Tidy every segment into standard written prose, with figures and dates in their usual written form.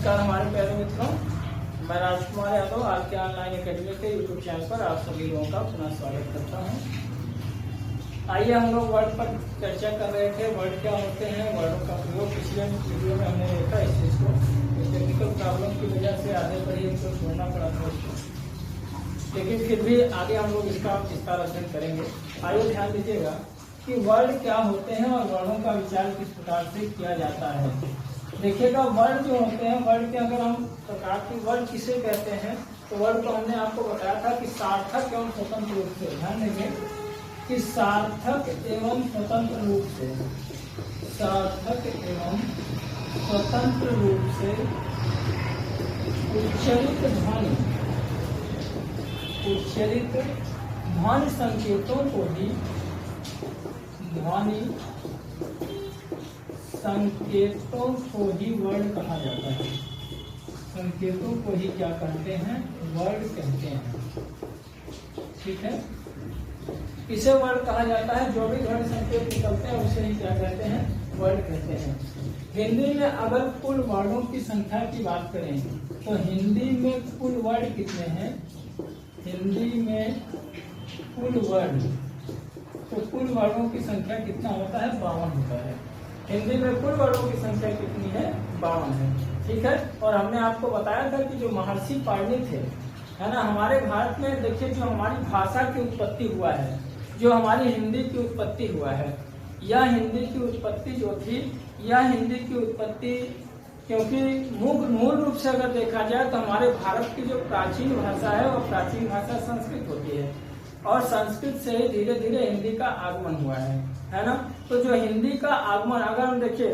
नमस्कार हमारे प्यारे मित्रों, मैं Rajkumar Yadav R K online academy के यूट्यूब चैनल पर आप सभी लोगों का पुनः स्वागत करता हूं। आइए हम लोग वर्ड पर चर्चा कर रहे थे। वर्ड क्या होते हैं, वर्डों का प्रयोग पिछले वीडियो में हमने देखा। इस चीज को टेक्निकल प्रॉब्लम की वजह से आधे पर ही हमको छोड़ना पड़ा था उसको, लेकिन फिर भी आगे हम लोग इसका विस्तार अध्ययन करेंगे। आइए ध्यान दीजिएगा कि वर्ड क्या होते हैं और वर्डों का विचार किस प्रकार से किया जाता है। देखिएगा, वर्ड जो होते हैं, वर्ड के अगर हम प्रकार के वर्ड किसे कहते हैं तो वर्ड को हमने आपको बताया था कि सार्थक एवं स्वतंत्र रूप से, ध्यान देंगे कि सार्थक एवं स्वतंत्र रूप से, सार्थक एवं स्वतंत्र रूप से उच्चरित ध्वनि संकेतों को ही वर्ड कहा जाता है। संकेतों को ही क्या कहते हैं, वर्ड कहते हैं। ठीक है, इसे वर्ड कहा जाता है। जो भी ध्वनि संकेत निकलते हैं उसे ही क्या कहते हैं, वर्ड कहते हैं। हिंदी में अगर कुल वर्डों की संख्या की बात करें तो हिंदी में कुल वर्ड कितने हैं, हिंदी में कुल वर्ड, तो कुल वर्डों की संख्या कितना होता है, 52 होता है। हिंदी में कुल वर्डों की संख्या कितनी है, 52 है। ठीक है, और हमने आपको बताया था कि जो महर्षि पाणिनि थे, है ना, हमारे भारत में देखिए जो हमारी भाषा की उत्पत्ति हुआ है, जो हमारी हिंदी की उत्पत्ति हुआ है, यह हिंदी की उत्पत्ति जो थी, यह हिंदी की उत्पत्ति, क्योंकि मूल रूप से अगर देखा जाए तो हमारे भारत की जो प्राचीन भाषा है वो प्राचीन भाषा संस्कृत होती है, और संस्कृत से ही धीरे धीरे हिंदी का आगमन हुआ है ना। तो जो हिंदी का आगमन, अगर हम देखिए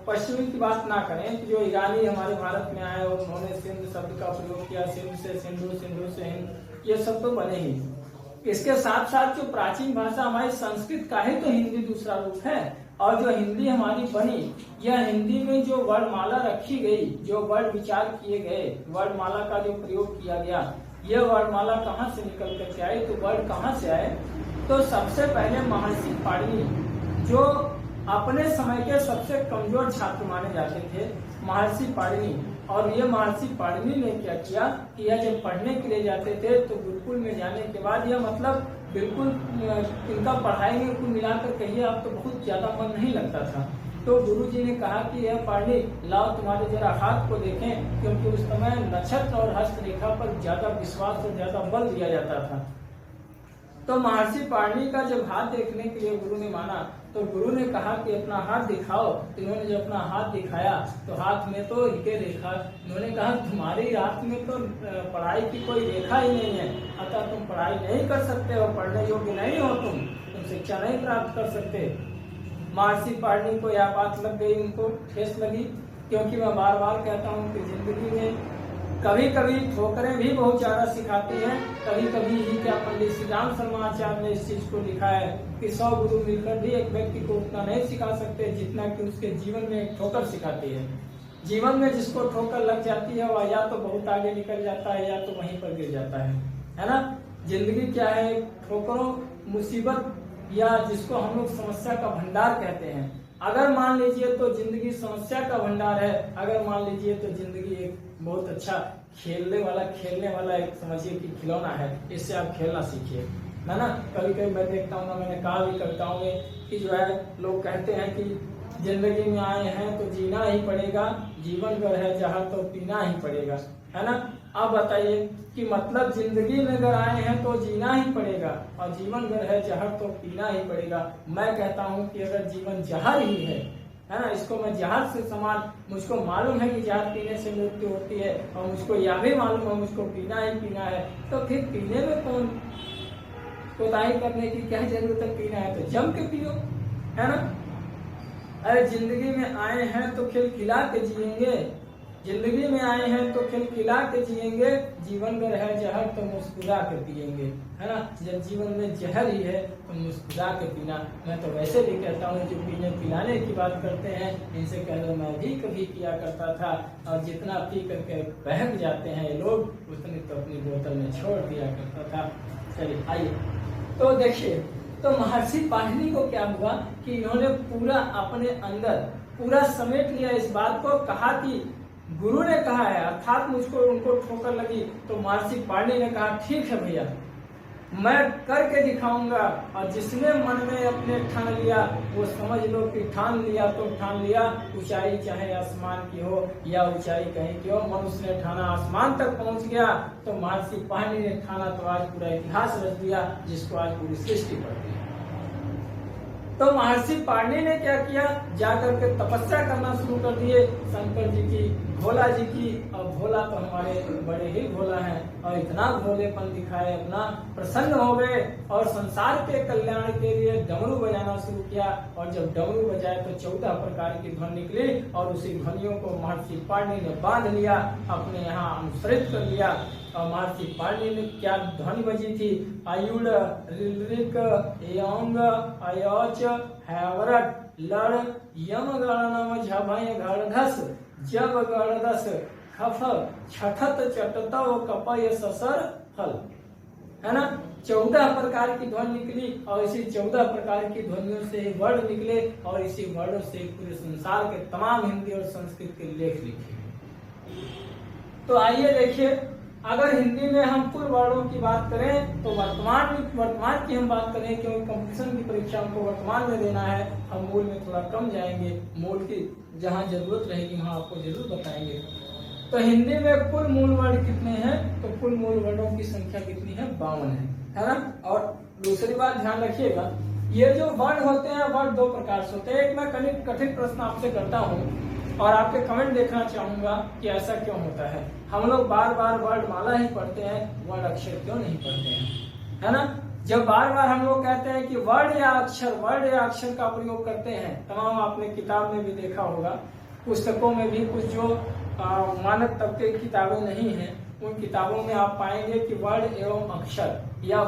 पश्चिमी की बात ना करें तो जो ईरानी हमारे भारत में आए और उन्होंने सिंध शब्द का प्रयोग किया, सिंध से सिंधु, सिंधु से हिंद, ये सब तो बने ही। इसके साथ साथ जो प्राचीन भाषा हमारी संस्कृत का है तो हिंदी दूसरा रूप है, और जो हिंदी हमारी बनी, यह हिंदी में जो वर्णमाला रखी गई, जो वर्ड विचार किए गए, वर्णमाला का जो प्रयोग किया गया, यह वर्णमाला कहाँ से निकल करके आई, तो वर्ड कहाँ से आए, तो सबसे पहले महर्षि पाणिनि, जो अपने समय के सबसे कमजोर छात्र माने जाते थे, महर्षि पाणिनि। और ये महर्षि पाणिनि ने क्या किया कि यह जब पढ़ने के लिए जाते थे तो गुरुकुल में जाने के बाद यह मतलब बिल्कुल इनका पढ़ाई में कुल मिलाकर कहिए आप तो बहुत ज्यादा मन नहीं लगता था। तो गुरु जी ने कहा कि यह पाणिनि, लाओ तुम्हारे जरा हाथ को देखें, क्योंकि उस समय नक्षत्र और हस्तरेखा पर ज्यादा विश्वास और ज्यादा बल दिया जाता था। तो महर्षि पाणिनि का जब हाथ देखने के लिए गुरु ने माना तो गुरु ने कहा कि अपना हाथ दिखाओ। इन्होंने जब अपना हाथ दिखाया तो हाथ में तो इनके रेखा, इन्होंने कहा तुम्हारी हाथ में तो पढ़ाई की कोई रेखा ही नहीं है, अतः तुम पढ़ाई नहीं कर सकते हो, पढ़ने योग्य नहीं हो, तुम शिक्षा नहीं प्राप्त कर सकते। महर्षि पाणिनि को यह बात लग गई, उनको ठेस लगी, क्योंकि मैं बार बार कहता हूँ कि जिंदगी में कभी कभी ठोकरें भी बहुत ज्यादा सिखाती हैं। कभी कभी ही क्या पंडित श्री राम शर्मा आचार्य ने इस चीज को लिखा है कि 100 गुरु मिलकर भी एक व्यक्ति को उतना नहीं सिखा सकते जितना कि उसके जीवन में एक ठोकर सिखाती है। जीवन में जिसको ठोकर लग जाती है वह या तो बहुत आगे निकल जाता है या तो वहीं पर गिर जाता है ना। जिंदगी क्या है, ठोकरों, मुसीबत, या जिसको हम लोग समस्या का भंडार कहते हैं। अगर मान लीजिए तो जिंदगी समस्या का भंडार है, अगर मान लीजिए तो जिंदगी एक बहुत अच्छा खेलने वाला एक समझिए कि खिलौना है, इससे आप खेलना सीखिए, है ना। कभी कभी मैं देखता हूँ ना, मैंने कहा भी कविताओं में कि जो है लोग कहते हैं कि जिंदगी में आए हैं तो जीना ही पड़ेगा, जीवन भर है जहाँ तो पीना ही पड़ेगा, है ना। अब बताइए कि मतलब जिंदगी में अगर आए हैं तो जीना ही पड़ेगा, और जीवन भर है जहर तो पीना ही पड़ेगा। मैं कहता हूँ कि अगर जीवन जहर ही है ना, इसको मैं जहर से समान, मुझको मालूम है कि जहर पीने से मृत्यु होती है, और मुझको यह भी मालूम है मुझको पीना ही पीना है, तो फिर पीने में कौन कोताही करने की क्या जरूरत है, पीना है तो जम के पियो, है ना। अरे जिंदगी में आए हैं तो खिलखिला के जिएंगे, जिंदगी में आए हैं तो खिलखिला के जिएंगे, जीवन में है जहर तो मुस्कुरा के पिएंगे, है ना। जब जीवन में जहर ही है तो मुस्कुरा के पीना। मैं तो वैसे भी कहता हूँ जो पीने पिलाने की बात करते हैं इनसे कह दो मैं भी कभी किया करता था, और जितना पी करके बहक जाते हैं ये लोग उतनी तो अपनी बोतल में छोड़ दिया करता था। चलिए आइए, तो देखिए, तो महर्षि पाणिनि को क्या हुआ कि इन्होंने पूरा अपने अंदर पूरा समेट लिया इस बात को, कहा कि गुरु ने कहा है, अर्थात मुझको उनको ठोकर लगी तो महर्षि पाणिनि ने कहा ठीक है भैया, मैं करके दिखाऊंगा। और जिसने मन में अपने ठान लिया वो समझ लो कि ठान लिया तो ठान लिया, ऊंचाई चाहे आसमान की हो या ऊंचाई कहीं की हो, मनुष्य ने ठाना आसमान तक पहुंच गया। तो महर्षि पाणिनि ने ठाना तो आज पूरा इतिहास रच दिया, जिसको आज पूरी सृष्टि पढ़ती है। तो महर्षि पाणिनि ने क्या किया, जाकर के तपस्या करना शुरू कर दिए शंकर जी की, भोला जी की। और भोला तो हमारे बड़े ही भोला हैं और इतना भोलेपन दिखाए, अपना प्रसन्न हो गए और संसार के कल्याण के लिए डमरू बजाना शुरू किया। और जब डमरू बजाए तो 14 प्रकार की ध्वनि निकली और उसी ध्वनियों को महर्षि पाणिनि ने बांध लिया, अपने यहाँ अनुसरित कर लिया। और महर्षि पाणिनि ने क्या ध्वनि बजी थी, आयुड़ ऋलृक यौंग अयोच हैवरट लड़ यम गणनम झभय गणधस जब गणदस खफ छठत चटतव कपय ससर फल, है ना। 14 प्रकार की ध्वनि निकली और इसी 14 प्रकार की ध्वनियों से वर्ड निकले और इसी वर्ड से पूरे संसार के तमाम हिंदी और संस्कृत के लेख लिखे। तो आइए देखिए, अगर हिंदी में हम कुल वर्णों की बात करें तो वर्तमान की हम बात करें, क्योंकि कंपटीशन की परीक्षा हमको वर्तमान में देना है, हम मूल में थोड़ा कम जाएंगे, मूल की जहाँ जरूरत रहेगी वहाँ आपको जरूर बताएंगे। तो हिंदी में कुल मूल वर्ण कितने हैं, तो कुल मूल वर्णों की संख्या कितनी है, 52 है ना। और दूसरी बात ध्यान रखिएगा, ये जो वर्ण होते हैं वर्ण 2 प्रकार से होते हैं। एक मैं कठिन प्रश्न आपसे करता हूँ और आपके कमेंट देखना चाहूंगा कि ऐसा क्यों होता है। हम लोग बार बार वर्णमाला ही पढ़ते हैं, वर्ण अक्षर क्यों नहीं पढ़ते हैं, है ना। जब बार बार हम लोग कहते हैं कि वर्ण या अक्षर का प्रयोग करते हैं, तमाम आपने किताब में भी देखा होगा, पुस्तकों में भी कुछ जो मानक तबके की किताबें नहीं हैं उन किताबों में आप पाएंगे कि वर्ण एवं अक्षर या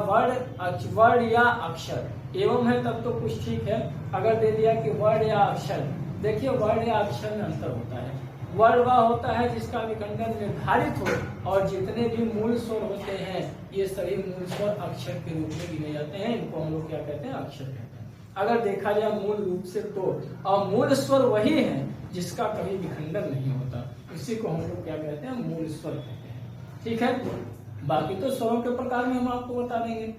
वर्ण या अक्षर एवं है तब तो कुछ ठीक है। अगर दे दिया कि वर्ण या अक्षर, देखिए वर्ण या अक्षर में अंतर होता है। वर्ण वह होता है जिसका विखंडन निर्धारित हो और जितने भी मूल स्वर होते हैं ये सभी मूल स्वर अक्षर के रूप में गिने जाते हैं, इनको हम लोग क्या कहते हैं, अक्षर कहते हैं। अगर देखा जाए मूल रूप से तो, और मूल स्वर वही है जिसका कभी विखंडन नहीं होता, इसी को हम लोग क्या कहते हैं, मूल स्वर कहते हैं। ठीक है, बाकी तो स्वरों के प्रकार में हम आपको बता देंगे।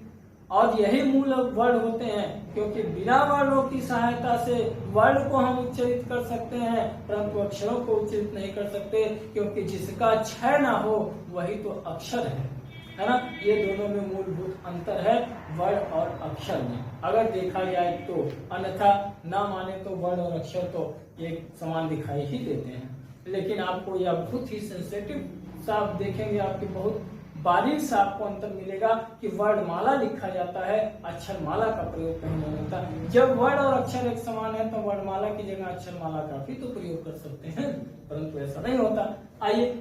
और यही मूल वर्ण होते हैं, क्योंकि बिना वर्णों की सहायता से वर्ण को हम उच्चारित कर सकते हैं परंतु अक्षरों को उच्चारित नहीं कर सकते, क्योंकि जिसका क्षय ना हो वही तो अक्षर है ना। ये दोनों में मूलभूत अंतर है वर्ण और अक्षर में, अगर देखा जाए तो। अन्यथा ना माने तो वर्ण और अक्षर तो एक समान दिखाई ही देते हैं, लेकिन आपको यह बहुत ही सेंसिटिव सा आप देखेंगे, आपके बहुत बारीक से आपको अंतर मिलेगा कि वर्णमाला लिखा जाता है, अक्षरमाला का प्रयोग कहीं नहीं होता। जब वर्ण और अक्षर एक समान है तो वर्णमाला की जगह अक्षरमाला का भी तो प्रयोग कर सकते हैं, परंतु ऐसा नहीं होता। आइए,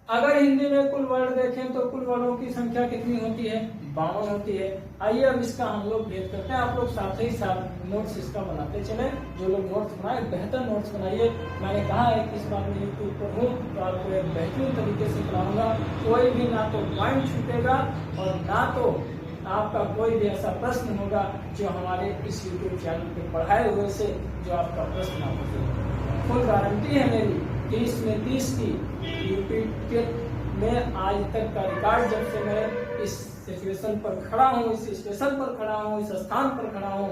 अगर हिंदी में कुल वर्ण देखें तो कुल वर्णों की संख्या कितनी होती है, 52 होती है। आइए अब इसका हम लोग भेद करते हैं, आप लोग साथ ही साथ नोट्स इसका बनाते चले। जो लोग नोट्स बनाए बेहतर नोट्स बनाइए। मैंने कहा है कि इस बार मैं यूट्यूब पर हूँ तो आपको एक बेहतरीन तरीके से पढ़ाऊंगा, कोई भी ना तो पॉइंट छूटेगा और ना तो आपका कोई भी ऐसा प्रश्न होगा जो हमारे इस यूट्यूब चैनल पे पढ़ाए हुए से जो आपका प्रश्न ना पूछे। फुल गारंटी है मेरी 30 में 30 की। यूपी में आज तक का रिकॉर्ड, जब से मैं इस सिचुएशन पर खड़ा हूँ, इस स्टेशन पर खड़ा हूँ, इस स्थान पर खड़ा हूँ,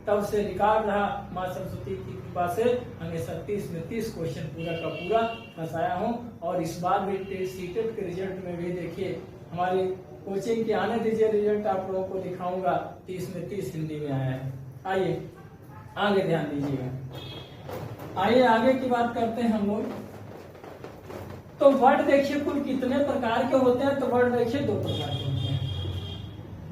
तब से रिकॉर्ड रहा। माँ सरस्वती की कृपा से हमेशा 30 में 30 क्वेश्चन पूरा का पूरा फंसाया हूँ। और इस बार भी सीटेट के रिजल्ट में भी देखिए, हमारी कोचिंग के आने दीजिए रिजल्ट, आप लोगों को दिखाऊंगा 30 में 30 हिंदी में आया है। आइए आगे ध्यान दीजिएगा। आइए आगे की बात करते हैं हम लोग। तो वर्ड देखिए कुल कितने प्रकार के होते हैं, तो वर्ड देखिए 2 प्रकार के होते हैं।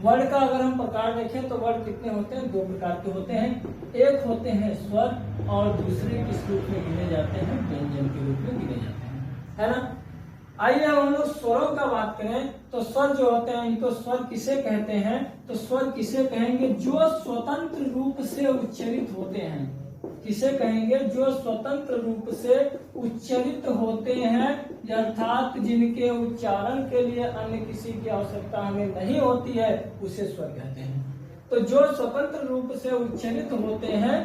वर्ड का अगर हम प्रकार देखें तो वर्ड कितने होते हैं, 2 प्रकार के होते हैं। एक होते हैं स्वर और दूसरे किस रूप में गिने जाते हैं, व्यंजन के रूप में गिने जाते हैं, है ना। आइए हम लोग स्वरों का बात करें तो स्वर जो होते हैं इनको स्वर किसे कहते हैं, तो स्वर किसे कहेंगे, जो स्वतंत्र रूप से उच्चारित होते हैं। किसे कहेंगे, जो स्वतंत्र रूप से उच्चारित होते हैं, अर्थात जिनके उच्चारण के लिए अन्य किसी की आवश्यकता हमें नहीं होती है, उसे स्वर कहते हैं। तो जो स्वतंत्र रूप से उच्चारित होते हैं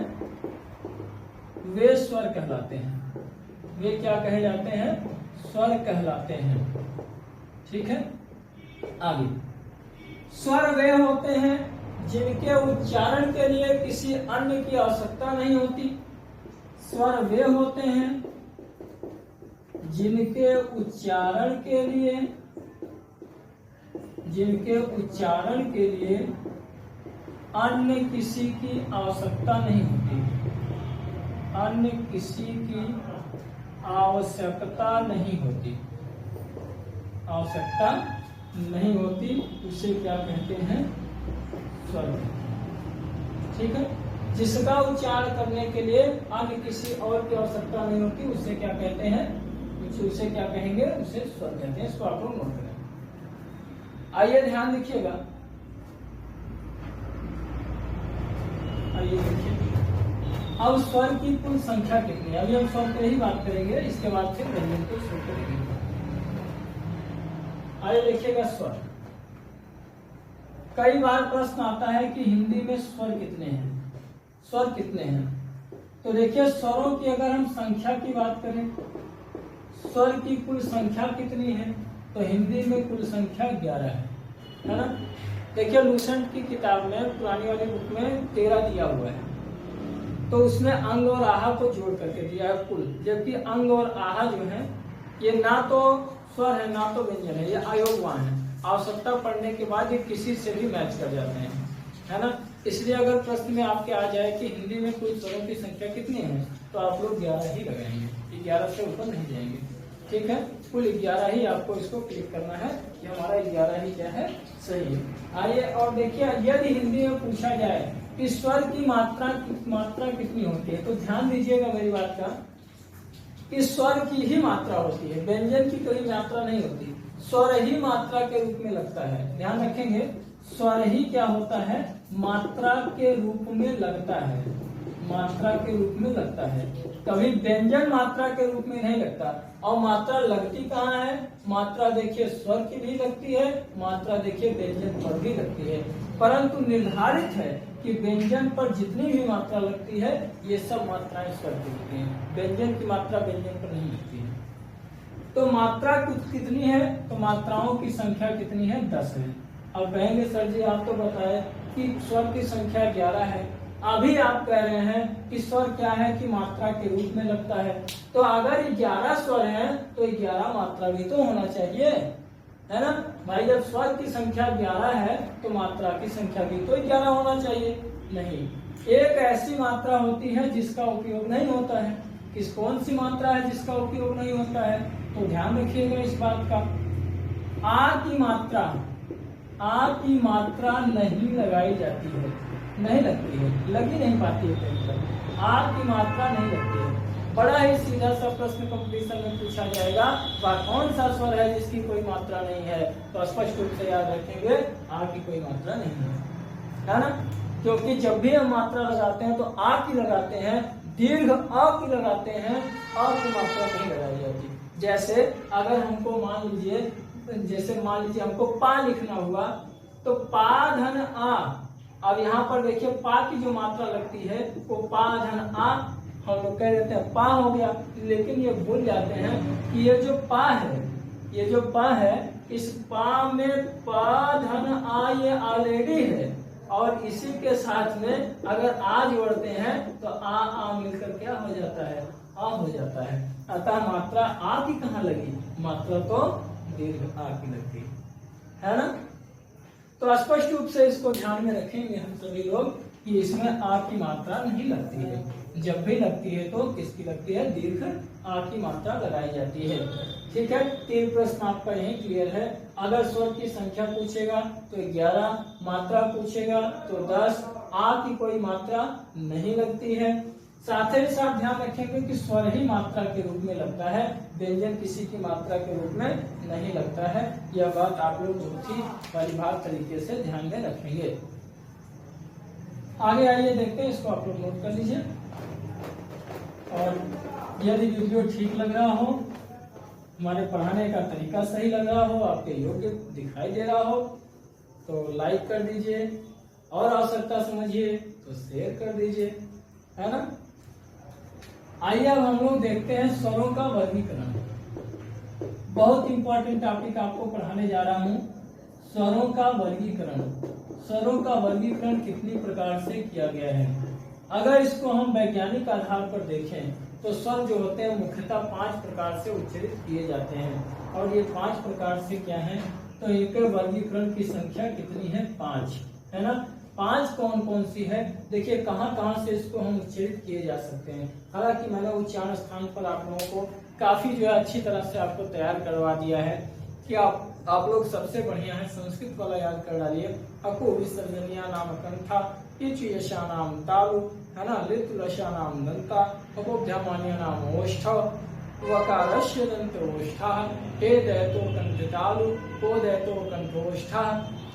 वे स्वर कहलाते हैं। वे क्या कहे जाते हैं, स्वर कहलाते हैं। ठीक है, आगे स्वर वे होते हैं जिनके उच्चारण के लिए किसी अन्य की आवश्यकता नहीं होती। स्वर वे होते हैं जिनके उच्चारण के लिए अन्य किसी की आवश्यकता नहीं होती। अन्य किसी की आवश्यकता नहीं होती। आवश्यकता नहीं होती उसे क्या कहते हैं? स्वर। ठीक है, जिसका उच्चारण करने के लिए अन्य किसी और की आवश्यकता नहीं होती उसे क्या कहते हैं? उसे क्या कहेंगे? उसे स्वर कहते हैं। इसको आप लोग नोट करें। आइए ध्यान देखिएगा। आइए देखिए, अब स्वर की कुल संख्या कितनी है? अभी हम स्वर पे ही बात करेंगे, इसके बाद फिर व्यंजन को शुरू करेंगे। आइए देखिएगा स्वर। कई बार प्रश्न आता है कि हिंदी में स्वर कितने हैं? स्वर कितने हैं? तो देखिए, स्वरों की अगर हम संख्या की बात करें, स्वर की कुल संख्या कितनी है? तो हिंदी में कुल संख्या 11 है ना। देखिए, लूसेंट की किताब में, पुरानी वाली बुक में 13 दिया हुआ है, तो उसमें अंग और आहा को जोड़ करके दिया है कुल। जबकि अंग और आहा जो है ये ना तो स्वर है ना तो व्यंजन है, ये अयोगवान है। आवश्यकता पड़ने के बाद ये किसी से भी मैच कर जाते हैं, है ना। इसलिए अगर प्रश्न में आपके आ जाए कि हिंदी में कुल स्वरों की संख्या कितनी है, तो आप लोग 11 ही लगाएंगे, 11 से ऊपर नहीं जाएंगे। ठीक है, कुल 11 ही आपको इसको क्लिक करना है कि हमारा 11 ही क्या है? सही है। आइए और देखिए, यदि हिंदी में पूछा जाए कि स्वर की मात्रा कितनी होती है, तो ध्यान दीजिएगा मेरी बात का, कि स्वर की ही मात्रा होती है, व्यंजन की कोई मात्रा नहीं होती। स्वर ही मात्रा के रूप में लगता है। ध्यान रखेंगे, स्वर ही क्या होता है? मात्रा के रूप में लगता है। मात्रा के रूप में लगता है, कभी व्यंजन मात्रा के रूप में नहीं लगता। और मात्रा लगती कहाँ है? मात्रा देखिए स्वर की भी लगती है, मात्रा देखिए व्यंजन पर भी लगती है। परंतु निर्धारित है कि व्यंजन पर जितनी भी मात्रा लगती है, ये सब मात्राएं स्वर की होती हैं। व्यंजन की मात्रा व्यंजन पर नहीं लगती है। तो मात्रा कितनी है? तो मात्राओं की संख्या कितनी है? 10 है। अब कहेंगे सर जी आप तो बताए कि स्वर की संख्या 11 है, अभी आप कह रहे हैं कि स्वर क्या है कि मात्रा के रूप में लगता है। तो अगर 11 स्वर हैं तो 11 मात्रा भी तो होना चाहिए, है ना भाई। जब स्वर की संख्या 11 है तो मात्रा की संख्या भी तो 11 होना चाहिए। नहीं, एक ऐसी मात्रा होती है जिसका उपयोग नहीं होता है। कौन सी मात्रा है जिसका उपयोग नहीं होता है? तो ध्यान रखिएगा इस बात का, आ की मात्रा नहीं लगाई जाती है, नहीं लगती है, लगी नहीं पाती है कहीं पर। आ की मात्रा नहीं लगती है। बड़ा ही सीधा सा प्रश्न कंपटीशन में पूछा जाएगा, वह कौन सा स्वर है जिसकी कोई मात्रा नहीं है? तो स्पष्ट रूप से याद रखेंगे, आ की कोई मात्रा नहीं है ना। क्योंकि जब भी हम मात्रा लगाते हैं तो आ की लगाते हैं, दीर्घ अ की लगाते हैं, अ की मात्रा नहीं लगाई जाती। जैसे अगर हमको मान लीजिए हमको पा लिखना हुआ, तो पा धन आ। अब यहाँ पर देखिए पा की जो मात्रा लगती है वो पा धन आ, हम लोग कह देते हैं पा हो गया। लेकिन ये भूल जाते हैं कि ये जो पा है, इस पा में पा धन आ ये ऑलरेडी है, और इसी के साथ में अगर आ जोड़ते हैं तो आ मिलकर क्या हो जाता है? आ हो जाता है। अतः मात्रा आ की कहाँ लगी? मात्रा तो दीर्घ आ की लगती है ना। तो स्पष्ट रूप से इसको ध्यान में रखेंगे हम सभी लोग कि इसमें आ की मात्रा नहीं लगती है। जब भी लगती है तो किसकी लगती है? दीर्घ आ की मात्रा लगाई जाती है। ठीक है, 3 प्रश्न आपका यही क्लियर है। अगर स्वर की संख्या पूछेगा तो 11, मात्रा पूछेगा तो 10, आ की कोई मात्रा नहीं लगती है। साथ ही साथ ध्यान रखेंगे कि स्वर ही मात्रा के रूप में लगता है, व्यंजन किसी की मात्रा के रूप में नहीं लगता है। यह बात आप लोग बहुत ही परिभाषित तरीके से ध्यान में रखेंगे। आगे आइए देखते हैं, इसको आप लोग नोट कर लीजिए। और यदि वीडियो ठीक लग रहा हो, हमारे पढ़ाने का तरीका सही लग रहा हो, आपके योग्य दिखाई दे रहा हो, तो लाइक कर दीजिए, और आवश्यकता समझिए तो शेयर कर दीजिए, है ना। आइए अब हम लोग देखते हैं स्वरों का वर्गीकरण। बहुत इंपॉर्टेंट टॉपिक आपको पढ़ाने जा रहा हूँ, स्वरों का वर्गीकरण। स्वरों का वर्गीकरण कितनी प्रकार से किया गया है। अगर इसको हम वैज्ञानिक आधार पर देखें तो स्वर जो होते हैं मुख्यतः 5 प्रकार से उच्चारित किए जाते हैं, और ये 5 प्रकार से क्या है, तो इनके वर्गीकरण की संख्या कितनी है, 5 है ना। 5 कौन कौन सी है, देखिए कहाँ कहाँ से इसको हम उच्चारित किए जा सकते हैं। हालांकि मैंने उच्चारण स्थान पर आप लोगों को काफी जो है अच्छी तरह से आपको तैयार करवा दिया है कि आप लोग सबसे बढ़िया है संस्कृत वाला याद कर डालिए। अको विसर्जनिया नाम कंठा, इच यशा नाम तालु, है ना, लित लशा नाम दंता, अपोभ्यामान्य नाम ओष्ठ, वकारस्य दंत ओष्ठा, हे दैतो कंठ तालु, को दैतो कंठोष्ठा,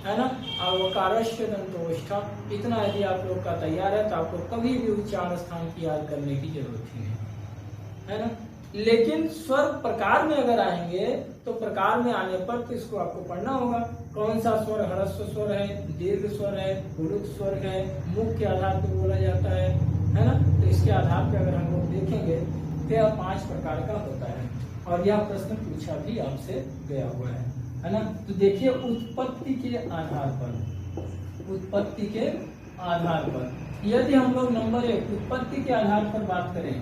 है ना, और वकारस्य दंत ओष्ठा। इतना यदि आप लोग का तैयार है तो आपको कभी भी उच्चारण स्थान की याद करने की जरूरत ही नहीं, है ना। लेकिन स्वर प्रकार में अगर आएंगे तो प्रकार में आने पर तो इसको आपको पढ़ना होगा, कौन सा स्वर ह्रस्व स्वर है, दीर्घ स्वर है, गुरुक स्वर है, मुख के आधार पर बोला जाता है ना। तो इसके आधार पर अगर हम लोग देखेंगे तो यह 5 प्रकार का होता है, और यह प्रश्न पूछा भी आपसे गया हुआ है ना। तो देखिए उत्पत्ति के आधार पर, उत्पत्ति के आधार पर यदि हम लोग नंबर 1 उत्पत्ति के आधार पर बात करें,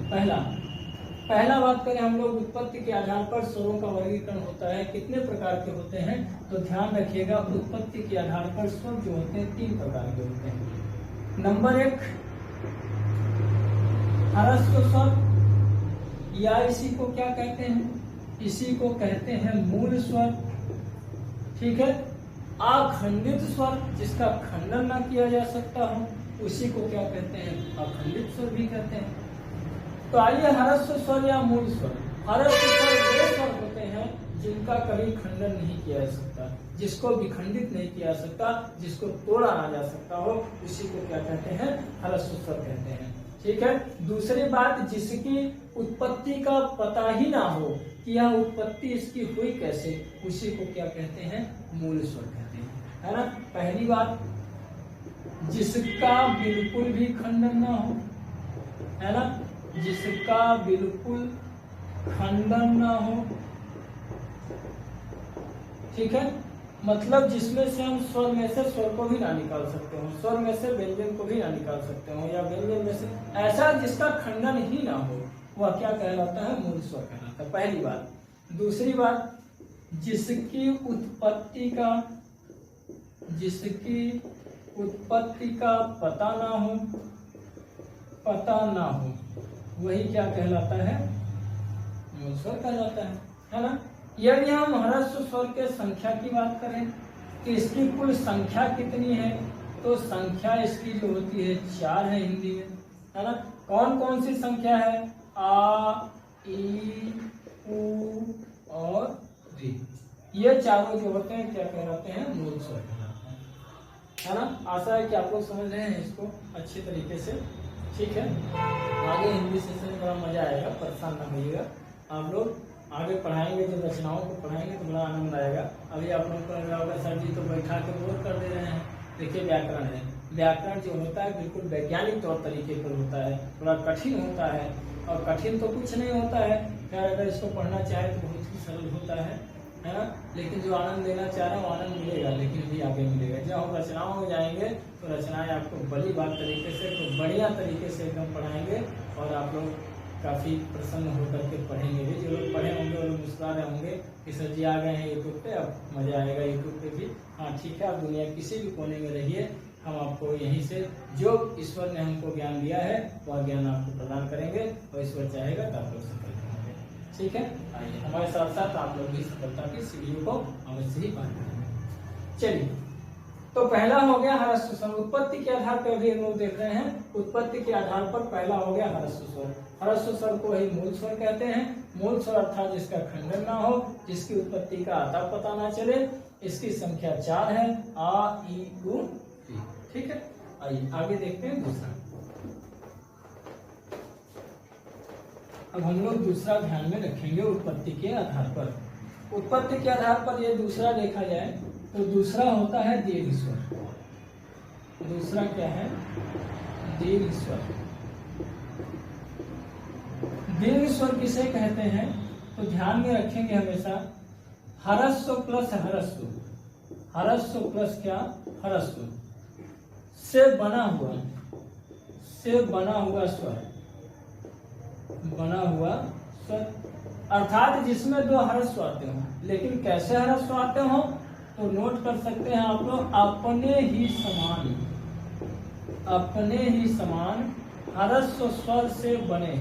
पहला बात करें हम लोग उत्पत्ति के आधार पर स्वरों का वर्गीकरण होता है, कितने प्रकार के होते हैं, तो ध्यान रखिएगा उत्पत्ति के आधार पर स्वर जो होते हैं 3 प्रकार के होते हैं। नंबर 1 ह्रस्व स्वर, या इसी को क्या कहते हैं, इसी को कहते हैं मूल स्वर, ठीक है। अखंडित स्वर, जिसका खंडन ना किया जा सकता हो, उसी को क्या कहते हैं, अखंडित स्वर भी कहते हैं। तो आइए ह्रस्व स्वर या मूल स्वर। ह्रस्व स्वर वे स्वर होते हैं जिनका कभी खंडन नहीं किया जा सकता, जिसको विखंडित नहीं किया जा सकता, जिसको तोड़ा ना जा सकता हो, उसी को क्या कहते हैं, ह्रस्व स्वर कहते हैं, ठीक है। दूसरी बात, जिसकी उत्पत्ति का पता ही ना हो कि यह उत्पत्ति इसकी हुई कैसे, उसी को क्या कहते हैं, मूल स्वर कहते हैं, है ना। पहली बात, जिसका बिल्कुल भी खंडन ना हो, है ना, जिसका बिल्कुल खंडन ना हो, ठीक है, मतलब जिसमें से हम स्वर में से स्वर को भी ना निकाल सकते हो, स्वर में से व्यंजन को भी ना निकाल सकते हो, या व्यंजन में से ऐसा जिसका खंडन ही ना हो, वह क्या कहलाता है, मूल स्वर कहलाता है, पहली बात। दूसरी बात, जिसकी उत्पत्ति का पता ना हो, वही क्या कहलाता है, मूल स्वर कहलाता है ना। यदि हम ह्रस्व स्वर के संख्या की बात करें कि इसकी कुल संख्या कितनी है, तो संख्या इसकी जो होती है 4 है हिंदी में, है ना। कौन कौन सी संख्या है, आ, ई, उ और री, ये चारों जो होते हैं क्या कहलाते हैं, मूल स्वर कहलाते हैं, है ना। आशा है कि आप लोग समझ रहे हैं इसको अच्छी तरीके से, ठीक है। आगे हिंदी सेशन में बड़ा मजा आएगा, परेशान ना होइएगा, आप लोग आगे पढ़ाएंगे, जो रचनाओं को पढ़ाएंगे तो बड़ा आनंद आएगा। अभी आप लोगों को लग रहा होगा सर जी तो बैठा के बोर कर दे रहे हैं। देखिए व्याकरण है, व्याकरण जो होता है बिल्कुल वैज्ञानिक तौर तरीके पर होता है, थोड़ा कठिन होता है, और कठिन तो कुछ नहीं होता है यार, अगर इसको पढ़ना चाहे तो बहुत ही सरल होता है ना। लेकिन जो आनंद लेना चाह रहे हैं वो आनंद मिलेगा, लेकिन भी आगे मिलेगा। जब हम रचनाओं में जाएंगे तो रचनाएं आपको बड़ी बात तरीके से, तो बढ़िया तरीके से एकदम पढ़ाएंगे, और आप लोग काफ़ी प्रसन्न होकर के पढ़ेंगे भी। जो लोग पढ़े होंगे वो लोग मुस्कुरा रहे होंगे कि सर जी आ गए हैं यूट्यूब पे, अब मज़ा आएगा यूट्यूब पे भी। हाँ ठीक है, आप दुनिया किसी भी कोने में रहिए, हम आपको यहीं से जो ईश्वर ने हमको ज्ञान दिया है वह ज्ञान आपको प्रदान करेंगे, और ईश्वर चाहेगा तो आप लोग सफल होंगे, ठीक है। आइए हमारे साथ साथ आप लोग भी सफलता की सीढ़ियों को अवश्य ही पार करेंगे। चलिए, तो पहला हो गया ह्रस्व स्वर। उत्पत्ति के आधार पर भी हम लोग देख रहे हैं, उत्पत्ति के आधार पर पहला हो गया ह्रस्व स्वर। ह्रस्व स्वर को ही मूल स्वर कहते हैं। मूल स्वर अर्थात जिसका खंडन ना हो, जिसकी उत्पत्ति का आता पता ना चले। इसकी संख्या 4 है, आ, ई, उ, री, ठीक है। आइए आगे देखते हैं दूसरा। अब हम लोग दूसरा ध्यान में रखेंगे उत्पत्ति के आधार पर। उत्पत्ति के आधार पर ये दूसरा देखा जाए तो दूसरा होता है दीर्घ स्वर। दूसरा क्या है? दीर्घ स्वर। दीर्घ स्वर किसे कहते हैं? तो ध्यान में रखेंगे हमेशा हरस्व प्लस हरस्व, हरस्व प्लस क्या हरस्व से बना हुआ स्वर, बना हुआ स्वर, अर्थात जिसमें दो हरस्व आते हो। लेकिन कैसे हरस्व आते हो तो नोट कर सकते हैं आप लोग, अपने ही समान हरस्व स्वर से बने,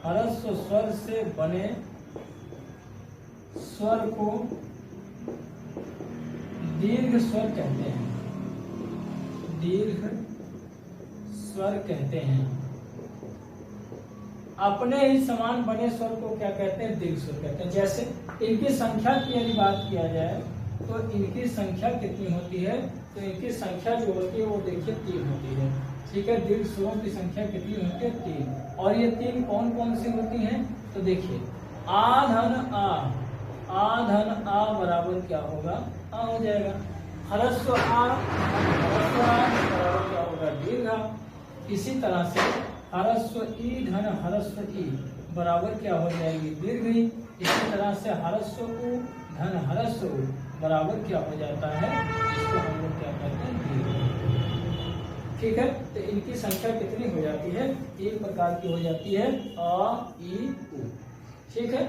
हरस्व स्वर से बने स्वर को दीर्घ स्वर कहते हैं, दीर्घ स्वर कहते हैं। अपने ही समान बने स्वर को क्या कहते हैं, दीर्घ स्वर कहते हैं। जैसे इनकी संख्या की यदि बात किया जाए तो इनकी संख्या कितनी होती है, तो इनकी संख्या जो होती है वो देखिए 3 होती है। ठीक है, दीर्घ स्वरों की संख्या कितनी होती है, 3। और ये 3 कौन कौन सी होती हैं, तो देखिए आ धन आ बराबर क्या होगा, आ हो जाएगा। हरस्व आ बराबर क्या होगा, दीर्घ आ। इसी तरह से हरस्व ई धन हरस्व ई बराबर क्या हो जाएगी, दीर्घ ई। इसी तरह से हरस्व उ धन हरस्व उ बराबर क्या हो जाता है, इसको हम लोग क्या कहते हैं, दीर्घ। ठीक है, तो इनकी संख्या कितनी हो जाती है, 3 प्रकार की हो जाती है, अ ई उ। ठीक है,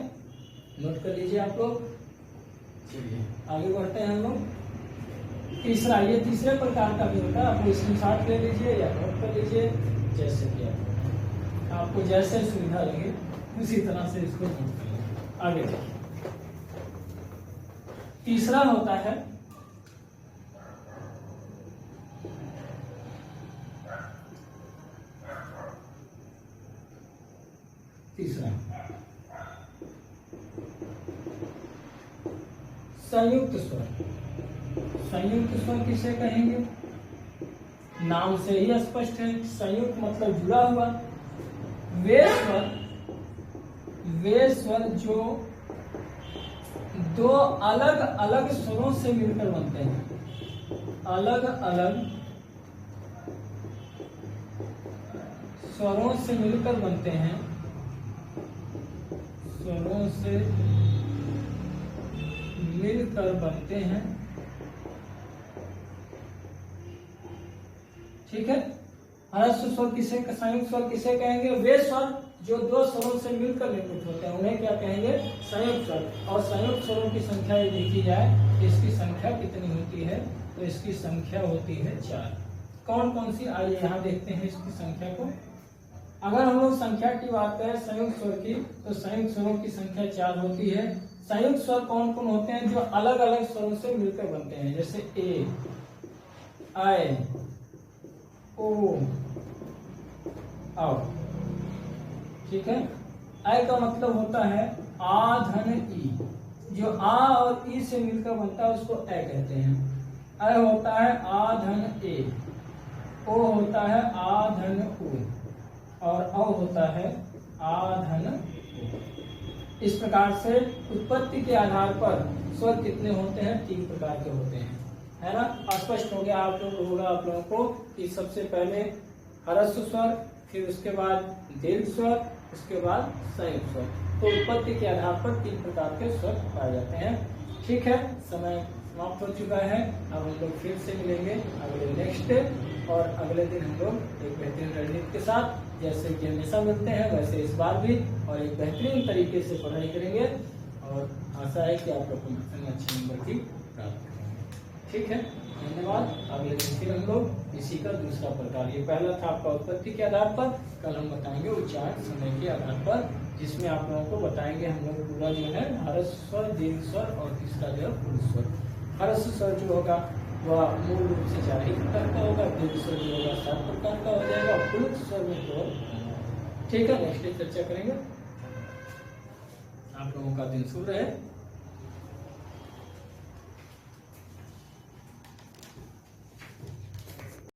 नोट कर लीजिए आप लोग। चलिए आगे बढ़ते हैं हम लोग। तीसरा, ये तीसरे प्रकार का भी होता है, आप स्क्रीनशॉट ले लीजिए या नोट कर लीजिए, जैसे कि आपको जैसे सुविधा लगे उसी तरह से इसको नोट कर लीजिए। आगे देखिए, तीसरा होता है संयुक्त स्वर। संयुक्त स्वर किसे कहेंगे, नाम से ही स्पष्ट है, संयुक्त मतलब जुड़ा हुआ। वे स्वर जो दो अलग अलग स्वरों से मिलकर बनते हैं, अलग अलग स्वरों से मिलकर बनते हैं, स्वरों से मिलकर बनते हैं। ठीक है, हरस्व स्वर किसे, संयुक्त स्वर किसे कहेंगे, वे स्वर जो दो स्वरों से मिलकर निर्मित होते हैं उन्हें क्या कहेंगे, संयुक्त स्वर। और संयुक्त स्वरों की संख्या यदि देखी जाए, इसकी संख्या कितनी होती है, तो इसकी संख्या होती है 4। कौन कौन सी, आइए यहाँ देखते हैं इसकी संख्या को। अगर हम लोग संख्या की बात करें संयुक्त स्वर की, तो संयुक्त स्वरों की संख्या 4 होती है। संयुक्त स्वर कौन कौन होते हैं, जो अलग अलग स्वरों से मिलकर बनते हैं, जैसे ए, आई, ओ, आओ। ठीक है, आई का मतलब होता है आ धन ई, जो आ और ई से मिलकर बनता है उसको ए कहते हैं। आई होता है आ धन ए, ओ होता है आ धन उ, और औ होता है आ धन ओ। इस प्रकार से उत्पत्ति के आधार पर स्वर कितने होते हैं, 3 प्रकार के होते हैं, है ना। स्पष्ट हो गया आप लोगों को कि सबसे पहले हरस्व स्वर, फिर उसके बाद दीर्घ स्वर, उसके बाद संयुक्त स्वर। तो उत्पत्ति के आधार पर 3 प्रकार के स्वर पाए जाते हैं। ठीक है, समय समाप्त हो चुका है। अब हम लोग फिर से मिलेंगे अगले नेक्स्ट डे, और अगले दिन हम लोग एक बेहतरीन रणनीति के साथ, जैसे कि हमेशा मिलते हैं वैसे इस बार भी, और एक बेहतरीन तरीके से पढ़ाई करेंगे, और आशा है कि आप लोग को अच्छे नंबर की प्राप्त करेंगे। ठीक है, धन्यवाद। अगले दिन फिर हम लोग इसी का दूसरा प्रकार, ये पहला था आपका उत्पत्ति के आधार पर, कल हम बताएंगे उच्चारण समय के आधार पर, जिसमें आप लोगों को बताएंगे हम लोग पूरा जो है हरस्व स्वर, दीर्घ स्वर, और तीसरा जो है पुरुष स्वर। हरस्व स्वर जो होगा वह मूल रूप से 4 ही प्रकार का होगा, दीर्घ स्वर जो होगा 7 प्रकार का हो जाएगा, और पुरुष स्वर में केवल। ठीक है, नेक्स्ट डे चर्चा करेंगे। आप लोगों का दिन शुभ रहे।